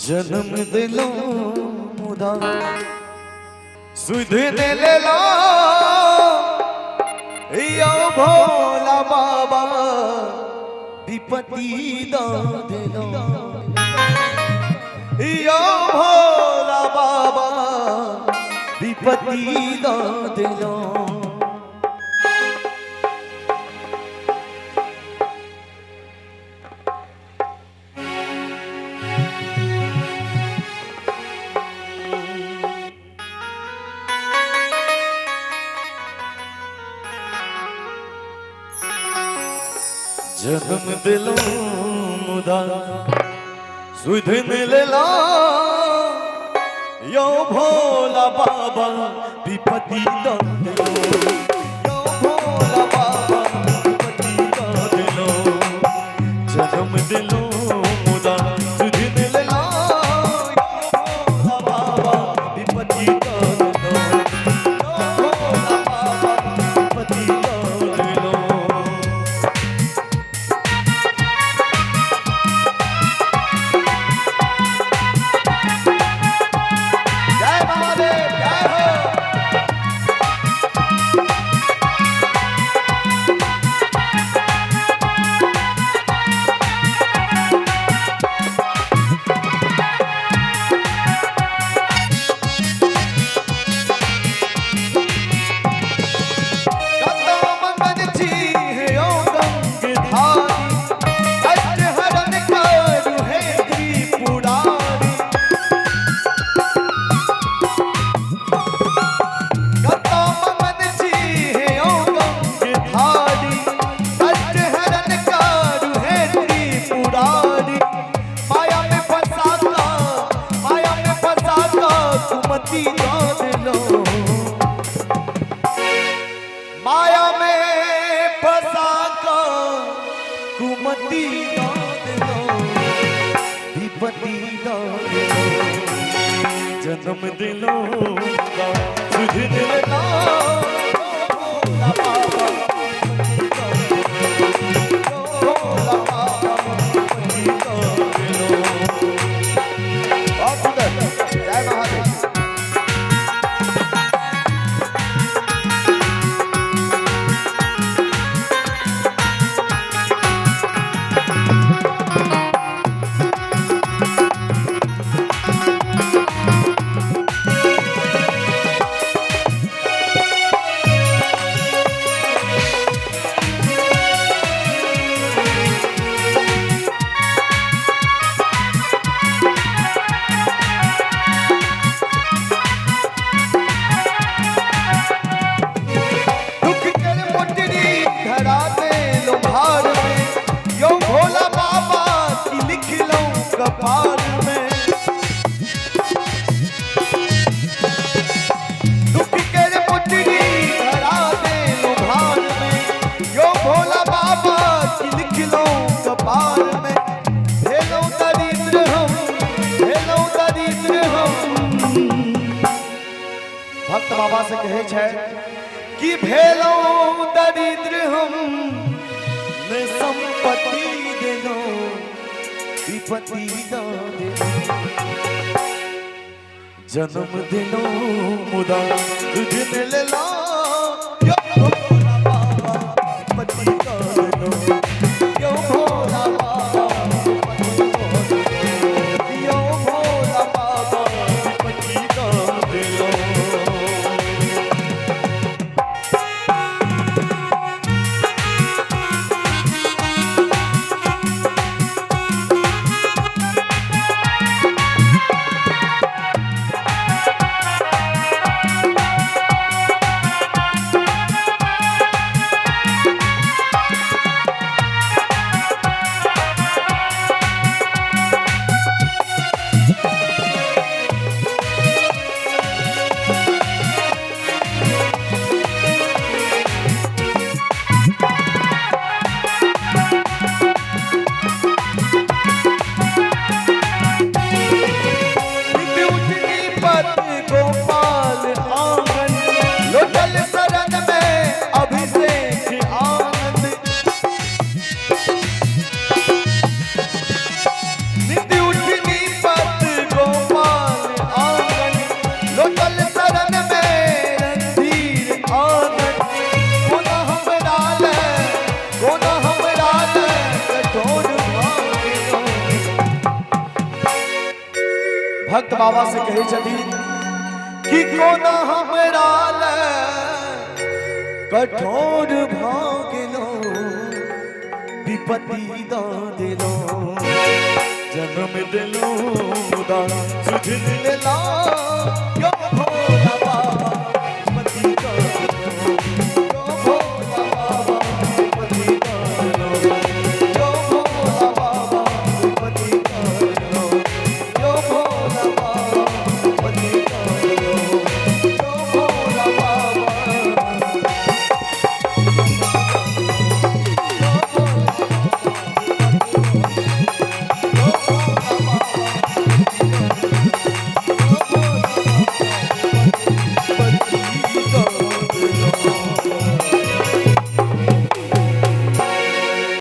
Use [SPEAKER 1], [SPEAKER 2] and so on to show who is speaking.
[SPEAKER 1] जन्म दिलो मुदा सुधने ले लो यो भोला बाबा विपत्ति दा दिलो यो भोला बाबा विपत्ति दा दिलो जन्म दिलो मुदा सुधने ले लो यो भोला बाबा विपत्ति दा दिलो यो भोला बाबा विपत्ति दा दिलो जन्म दिलो मुदा सुधने ले लो यो भोला बाबा विपत्ति दा दिलो यो भोला बाबा विपत्ति दा दिलो। माया में फंसा कर कुमति दा दिलो विपत्ति दा दिलो जन्म दिलो सुधने ले लो भोला बाबा भोला बाबा विपत्ति दा दिलो। बहुत सुंदर, जय महादेव। कपाल में दुख के मुट्ठी धरा दे लो भार में यो भोला बाबा की लिख लो कपाल में भेलो दरिद्र हम भक्त बाबा से कहे छे कि भेलो दरिद्र हम ने संपत्ति देलो विपत्ति दा दिलो जन्म दिलो मुदा सुधने ले लो यो भोला बाबा विपत्ति दा दिलो यो भोला बाबा विपत्ति दा दिलो यो भोला बाबा विपत्ति दा दिलो। भक्त बाबा से कहे छथिन कि कोना हमरा ले कठोर भागलो विपत्ति द दिलो जन्म दिलो सुध लेला